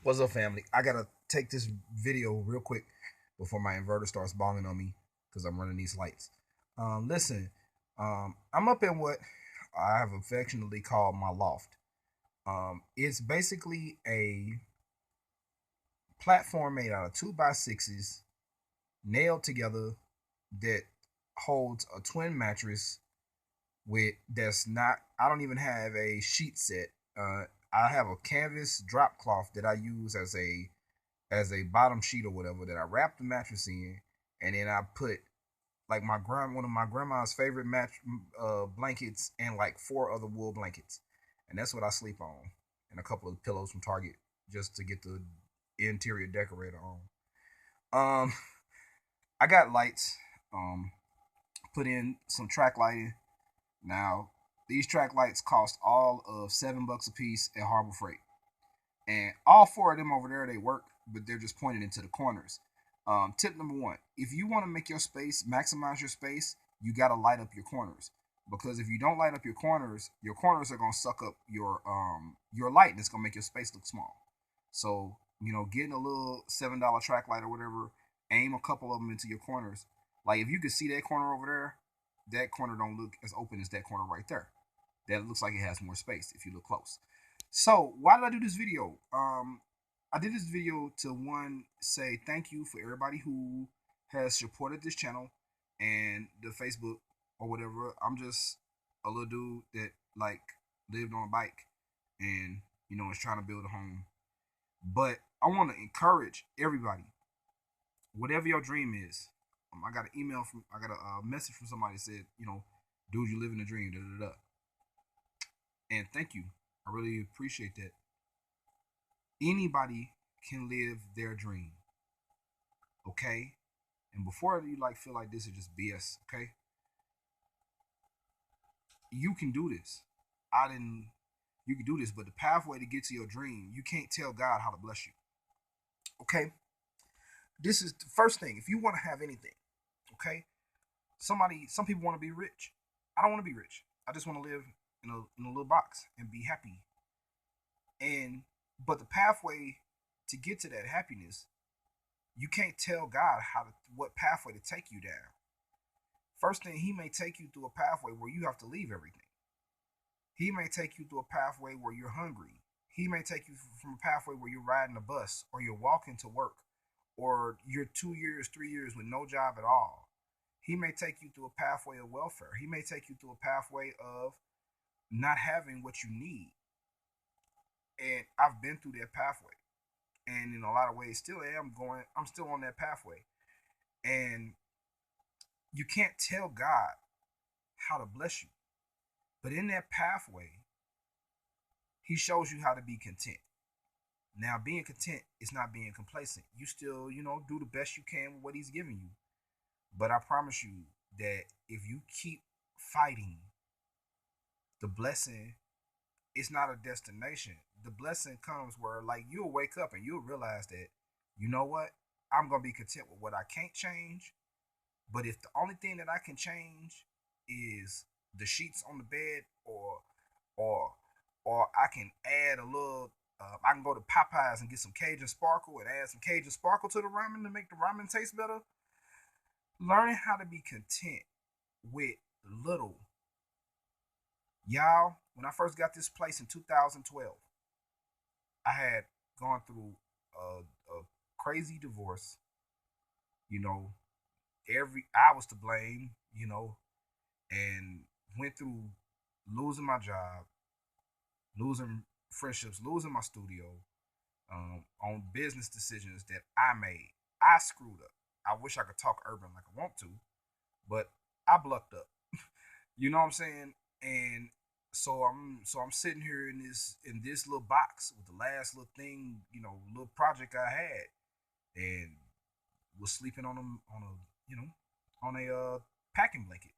What's up, family? I gotta take this video real quick before my inverter starts bonging on me because I'm running these lights. Listen, I'm up in what I have affectionately called my loft. It's basically a platform made out of 2x6s nailed together that holds a twin mattress with that's not. I don't even have a sheet set. I have a canvas drop cloth that I use as a bottom sheet or whatever that I wrap the mattress in, and then I put like one of my grandma's favorite blankets and like four other wool blankets, and that's what I sleep on, and a couple of pillows from Target just to get the interior decorator on. Um, I got lights. Put in some track lighting. Now these track lights cost all of $7 a piece at Harbor Freight. And all four of them over there, they work, but they're just pointed into the corners. Tip number one: if you want to make your space maximize your space, you got to light up your corners, because if you don't light up your corners are gonna suck up your light, and it's gonna make your space look small. So getting a little $7 track light or whatever, aim a couple of them into your corners. Like if you can see that corner over there, that corner don't look as open as that corner right there. That looks like it has more space if you look close. So why did I do this video? I did this video to one say thank you for everybody who has supported this channel and the Facebook or whatever. I'm just a little dude that like lived on a bike and is trying to build a home. But I want to encourage everybody, whatever your dream is. I got a message from somebody that said, dude, you living a dream. Da, da, da. And thank you. I really appreciate that. Anybody can live their dream. Okay? And before you feel like this is just BS, okay? You can do this. I didn't You can do this, but the pathway to get to your dream, you can't tell God how to bless you. Okay? This is the first thing. If you want to have anything, okay? Some people want to be rich. I don't want to be rich. I just want to live in a little box and be happy. And but the pathway to get to that happiness, you can't tell God what pathway to take you down. First thing, He may take you through a pathway where you have to leave everything. He may take you through a pathway where you're hungry. He may take you from a pathway where you're riding a bus or you're walking to work or you're 2 years, 3 years with no job at all. He may take you through a pathway of welfare. He may take you through a pathway of not having what you need. And I've been through that pathway. And in a lot of ways I'm still on that pathway. And you can't tell God how to bless you. But in that pathway, He shows you how to be content. Now, being content is not being complacent. You still, do the best you can with what He's giving you. But I promise you that if you keep fighting, the blessing is not a destination. The blessing comes where, you'll wake up and you'll realize that, you know what? I'm going to be content with what I can't change. But if the only thing that I can change is the sheets on the bed, or I can add a little, I can go to Popeyes and get some Cajun sparkle and add some Cajun sparkle to the ramen to make the ramen taste better. Learning how to be content with little. Y'all, when I first got this place in 2012, I had gone through a crazy divorce. You know, I was to blame. And went through losing my job, losing friendships, losing my studio, on business decisions that I made. I screwed up. I wish I could talk urban like I want to, but I blucked up. You know what I'm saying? And so I'm sitting here in this little box with the last little thing, little project I had, and was sleeping on a packing blanket.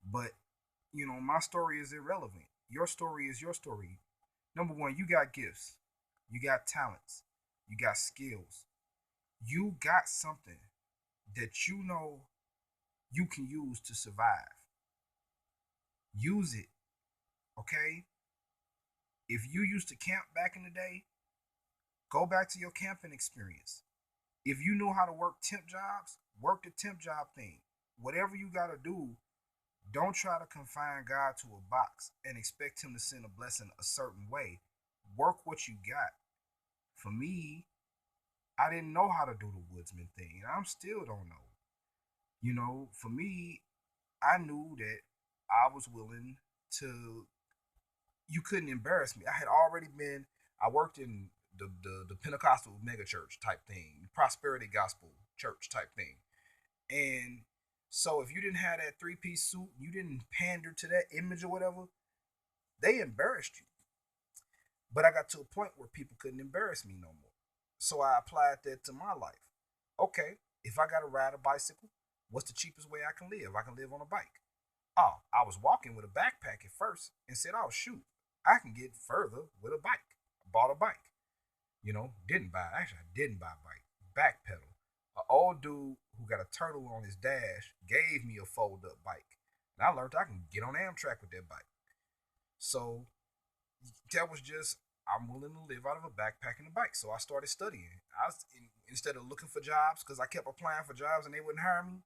But my story is irrelevant. Your story is your story. Number one, you got gifts, you got talents, you got skills, you got something that you can use to survive. Use it, okay? If you used to camp back in the day, Go back to your camping experience. If you know how to work temp jobs, work the temp job thing. Whatever you got to do, don't try to confine God to a box and expect Him to send a blessing a certain way. Work what you got. For me, I didn't know how to do the woodsman thing, and I'm still don't know. For me, I knew that I was willing to. You couldn't embarrass me. I had already been. I worked in the Pentecostal mega church type thing, prosperity gospel church type thing, and so if you didn't have that 3-piece suit, you didn't pander to that image or whatever, they embarrassed you. But I got to a point where people couldn't embarrass me no more. So I applied that to my life. Okay, if I got to ride a bicycle, what's the cheapest way I can live? I can live on a bike. Oh, I was walking with a backpack at first and said, oh, shoot, I can get further with a bike. I bought a bike. Actually, I didn't buy a bike. Backpedal. An old dude who got a turtle on his dash gave me a fold up bike. And I learned I can get on Amtrak with that bike. So that was just, I'm willing to live out of a backpack and a bike. So I started studying. Instead of looking for jobs, because I kept applying for jobs and they wouldn't hire me,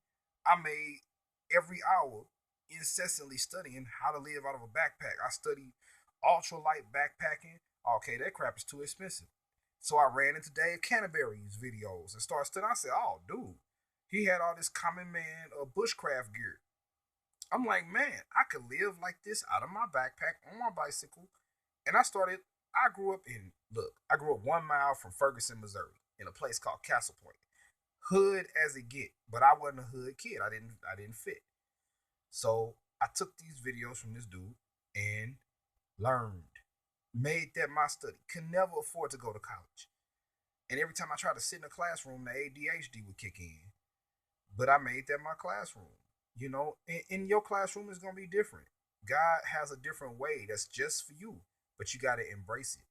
I made every hour incessantly studying how to live out of a backpack. I studied ultralight backpacking. Okay, that crap is too expensive. So I ran into Dave Canterbury's videos and started studying. I said, oh, dude, he had all this common man bushcraft gear. I'm like, man, I could live like this out of my backpack on my bicycle. And I grew up I grew up 1 mile from Ferguson, Missouri, in a place called Castle Point. Hood as it get, but I wasn't a hood kid. I didn't fit. So I took these videos from this dude and learned. Made that my study. Could never afford to go to college. And every time I tried to sit in a classroom, the ADHD would kick in. But I made that my classroom. In your classroom is gonna be different. God has a different way that's just for you, but you gotta embrace it.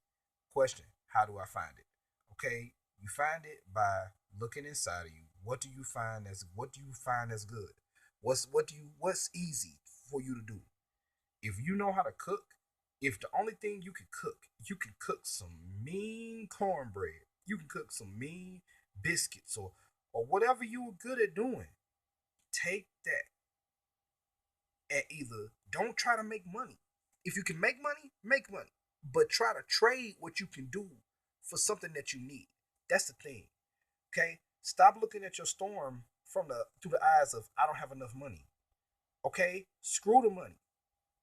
Question: how do I find it? Okay, you find it by looking inside of you. What do you find as good? What's easy for you to do? If you know how to cook, if the only thing you can cook some mean cornbread, you can cook some mean biscuits or whatever you were good at doing, take that and either don't try to make money. If you can make money, make money. But try to trade what you can do for something that you need. That's the thing. Okay? Stop looking at your storm through the eyes of I don't have enough money. Okay? Screw the money.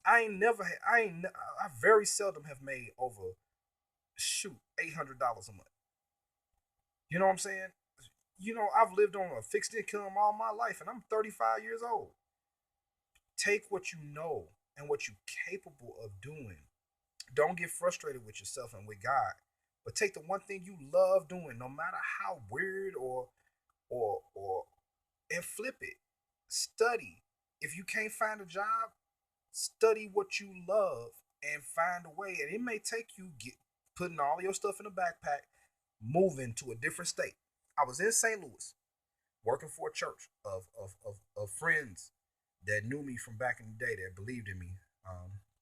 I very seldom have made over $800 a month. You know what I'm saying? I've lived on a fixed income all my life and I'm 35 years old. Take what you know and what you're capable of doing. Don't get frustrated with yourself and with God. But take the one thing you love doing, no matter how weird or and flip it. Study. If you can't find a job, study what you love and find a way. And it may take you putting all your stuff in a backpack, moving to a different state. I was in St. Louis working for a church of friends that knew me from back in the day that believed in me.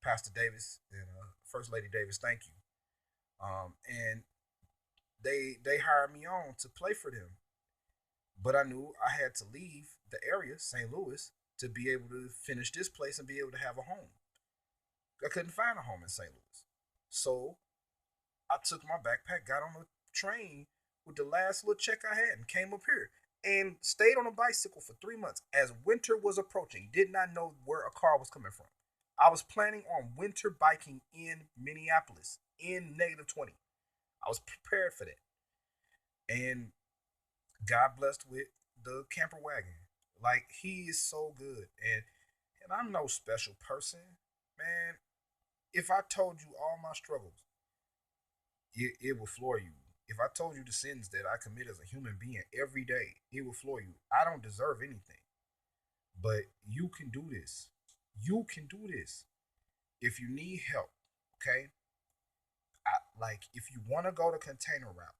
Pastor Davis and First Lady Davis, thank you. And they hired me on to play for them, but I knew I had to leave the area, St. Louis, to be able to finish this place and be able to have a home. I couldn't find a home in St. Louis, so I took my backpack, got on a train with the last little check I had, and came up here and stayed on a bicycle for 3 months as winter was approaching. Did not know where a car was coming from. I was planning on winter biking in Minneapolis in -20. I was prepared for that. And God blessed with the camper wagon. Like, he is so good. And I'm no special person. Man, if I told you all my struggles, it will floor you. If I told you the sins that I commit as a human being every day, it will floor you. I don't deserve anything. But you can do this. You can do this. If you need help, okay? Like, if you want to go the container route,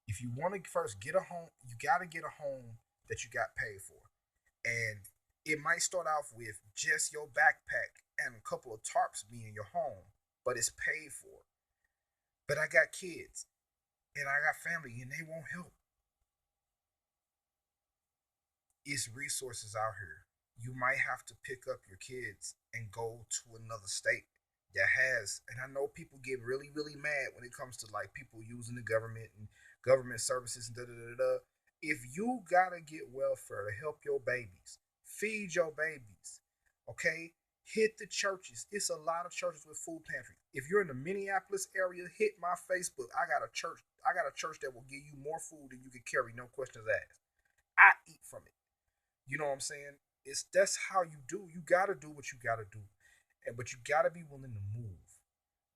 if you want to first get a home, you got to get a home that you got paid for. And it might start off with just your backpack and a couple of tarps being your home, but it's paid for. But I got kids. and I got family and they won't help. It's resources out here. You might have to pick up your kids and go to another state that has, and I know people get really, really mad when it comes to like people using the government and government services and da da da da. If you gotta get welfare to help your babies, feed your babies, okay? Hit the churches. It's a lot of churches with food pantries. If you're in the Minneapolis area, hit my Facebook. I got a church. I got a church that will give you more food than you can carry, no questions asked. I eat from it. You know what I'm saying? It's that's how you do. You gotta do what you gotta do, and but you gotta be willing to move.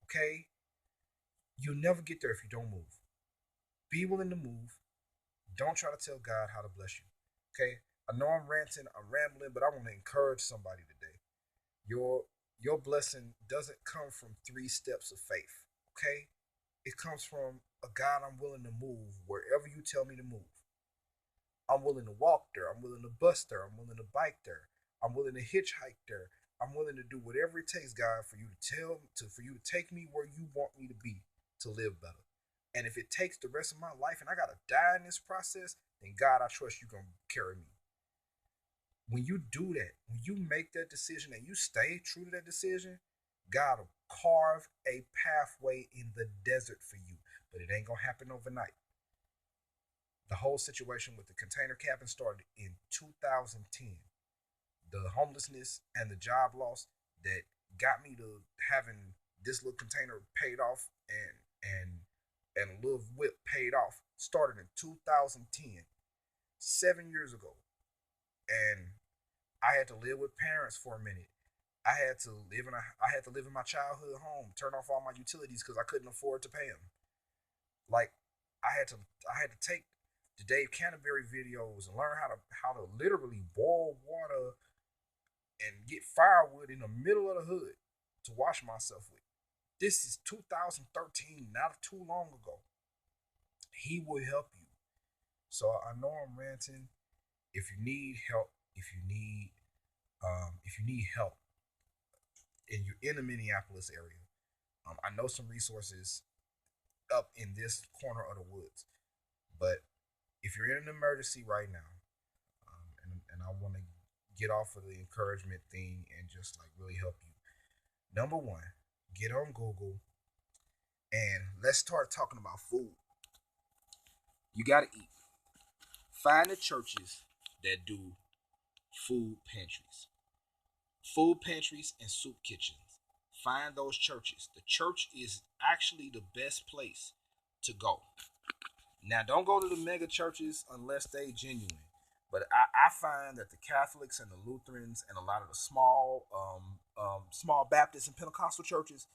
Okay? You'll never get there if you don't move. Be willing to move. Don't try to tell God how to bless you. Okay? I know I'm ranting, I'm rambling, but I want to encourage somebody today. Your your blessing doesn't come from 3 steps of faith. Okay? It comes from a God I'm willing to move wherever you tell me to move. I'm willing to walk there. I'm willing to bus there. I'm willing to bike there. I'm willing to hitchhike there. I'm willing to do whatever it takes, God, for you to for you to take me where you want me to be to live better. And if it takes the rest of my life and I gotta die in this process, then God, I trust you gonna carry me. When you do that, when you make that decision and you stay true to that decision, God will carve a pathway in the desert for you. But it ain't gonna happen overnight. The whole situation with the container cabin started in 2010. The homelessness and the job loss that got me to having this little container paid off and a little whip paid off started in 2010, 7 years ago. And I had to live with parents for a minute. I had to live in my childhood home, turn off all my utilities because I couldn't afford to pay them. Like I had to I had to take the Dave Canterbury videos and learn how to literally boil water and get firewood in the middle of the hood to wash myself with. This is 2013, not too long ago. He will help you. So I know I'm ranting. If you need help, if you need help, and you're in the Minneapolis area, I know some resources up in this corner of the woods. But if you're in an emergency right now, and I want to get off of the encouragement thing and just like really help you. Number one, get on Google and let's start talking about food. You got to eat. Find the churches that do food pantries, and soup kitchens. Find those churches. The church is actually the best place to go. Now, don't go to the mega churches unless they genuine. But I find that the Catholics and the Lutherans and a lot of the small Baptist and Pentecostal churches,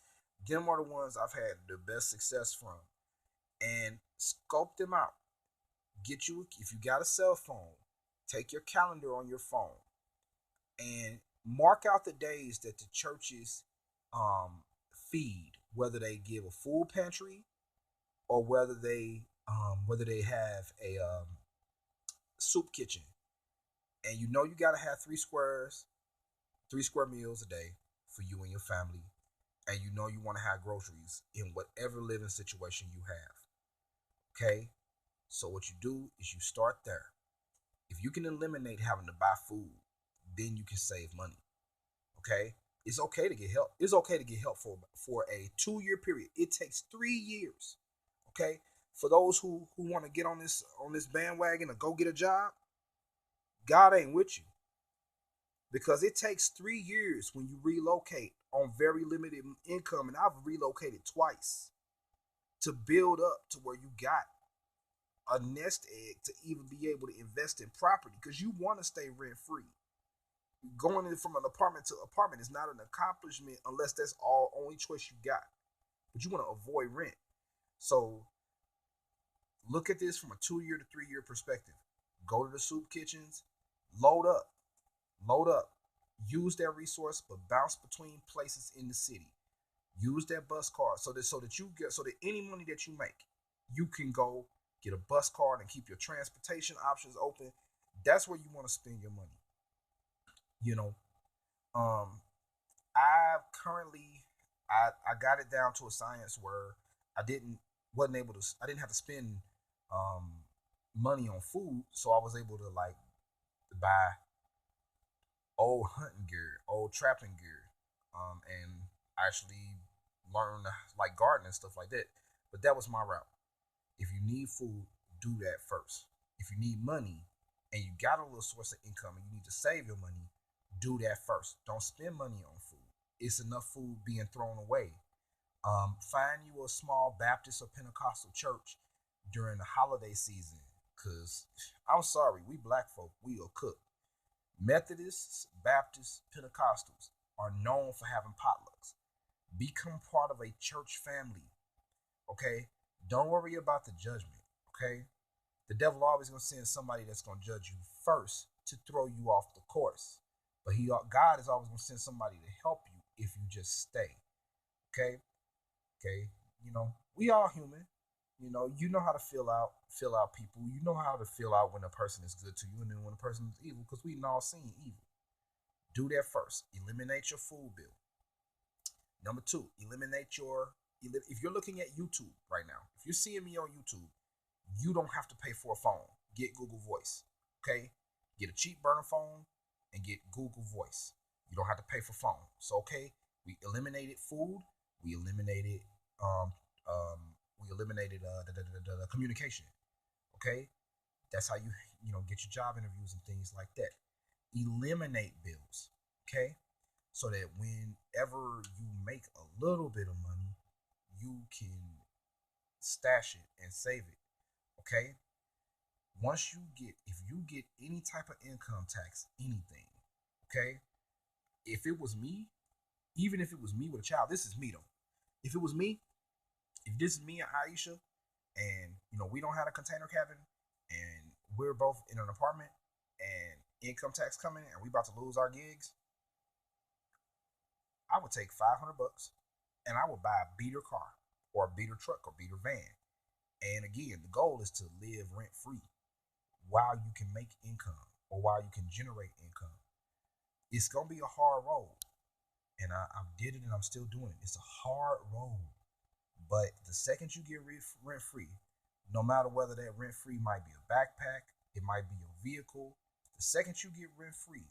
them are the ones I've had the best success from. And scope them out. Get you if you got a cell phone, take your calendar on your phone and mark out the days that the churches feed, whether they give a food pantry or whether they have a soup kitchen. And you know you gotta have 3 square meals a day for you and your family. And you know you want to have groceries in whatever living situation you have. Okay? So what you do is you start there. If you can eliminate having to buy food, then you can save money. Okay? It's okay to get help. It's okay to get help for a 2 year period. It takes 3 years. Okay? For those who want to get on this bandwagon and go get a job, God ain't with you. Because it takes 3 years when you relocate on very limited income, and I've relocated twice to build up to where you got a nest egg to even be able to invest in property because you want to stay rent free. Going in from an apartment to apartment is not an accomplishment unless that's all only choice you got. But you want to avoid rent. So look at this from a 2 year to 3 year perspective. Go to the soup kitchens, load up, load up. Use that resource, but bounce between places in the city. Use that bus card so that any money that you make, you can go get a bus card and keep your transportation options open. That's where you want to spend your money. You know, um, I currently I got it down to a science where I didn't wasn't able to. I didn't have to spend money on food, so I was able to like buy old hunting gear, old trapping gear, and actually learn like garden and stuff like that. But that was my route. If you need food, do that first. If you need money and you got a little source of income and you need to save your money, do that first. Don't spend money on food. It's enough food being thrown away. Find you a small Baptist or Pentecostal church during the holiday season. Cause I'm sorry, we black folk, we are cooked. Methodists, Baptists, Pentecostals are known for having potlucks. Become part of a church family. Okay? Don't worry about the judgment. Okay? The devil always gonna send somebody that's gonna judge you first to throw you off the course. But God is always gonna send somebody to help you if you just stay. Okay? Okay? We all human. You know how to feel out people. You know how to feel out when a person is good to you and then when a person is evil, because we've all seen evil. Do that first. Eliminate your food bill. Number two, eliminate your. If you're looking at YouTube right now, if you're seeing me on YouTube, you don't have to pay for a phone. Get Google Voice. Okay? Get a cheap burner phone and get Google Voice. You don't have to pay for phone. So okay, we eliminated food. We eliminated um the communication. Okay, that's how you get your job interviews and things like that. Eliminate bills. Okay, so that whenever you make a little bit of money, you can stash it and save it. Okay, if you get any type of income tax, anything. Okay, if it was me, even if it was me with a child, this is me though. If it was me, if this is me and Aisha, and we don't have a container cabin, and we're both in an apartment, and income tax coming, and we about to lose our gigs, I would take $500 and I would buy a beater car or a beater truck or beater van. And again, the goal is to live rent free while you can make income or while you can generate income. It's gonna be a hard road, and I did it, and I'm still doing it. It's a hard road, but the second you get rent free, no matter whether that rent free might be a backpack, it might be a vehicle, the second you get rent free,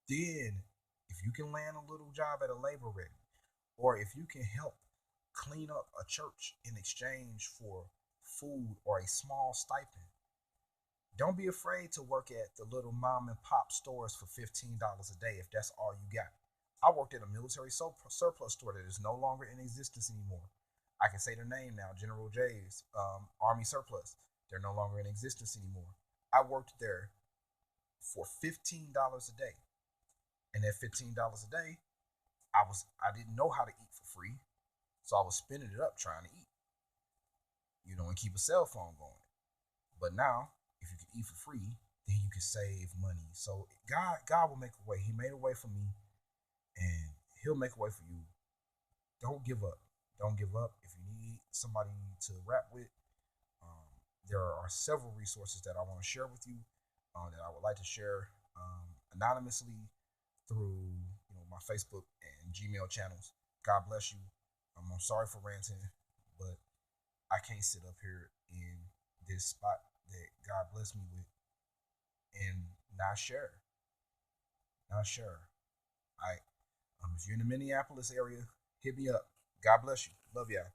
then if you can land a little job at a labor ready, or if you can help clean up a church in exchange for food or a small stipend, don't be afraid to work at the little mom and pop stores for $15 a day if that's all you got. I worked at a military surplus store that is no longer in existence anymore. I can say their name now, General J's Army Surplus. They're no longer in existence anymore. I worked there for $15 a day, and at $15 a day, I didn't know how to eat for free, so I was spending it up trying to eat, and keep a cell phone going. But now, if you can eat for free, then you can save money. So God will make a way. He made a way for me, and He'll make a way for you. Don't give up. Don't give up. If you need somebody to rap with, there are several resources that I want to share with you, that I would like to share anonymously through my Facebook and Gmail channels. God bless you. I'm sorry for ranting, but I can't sit up here in this spot that God blessed me with and not share. Not share. All right. If you're in the Minneapolis area, hit me up. God bless you. Love y'all.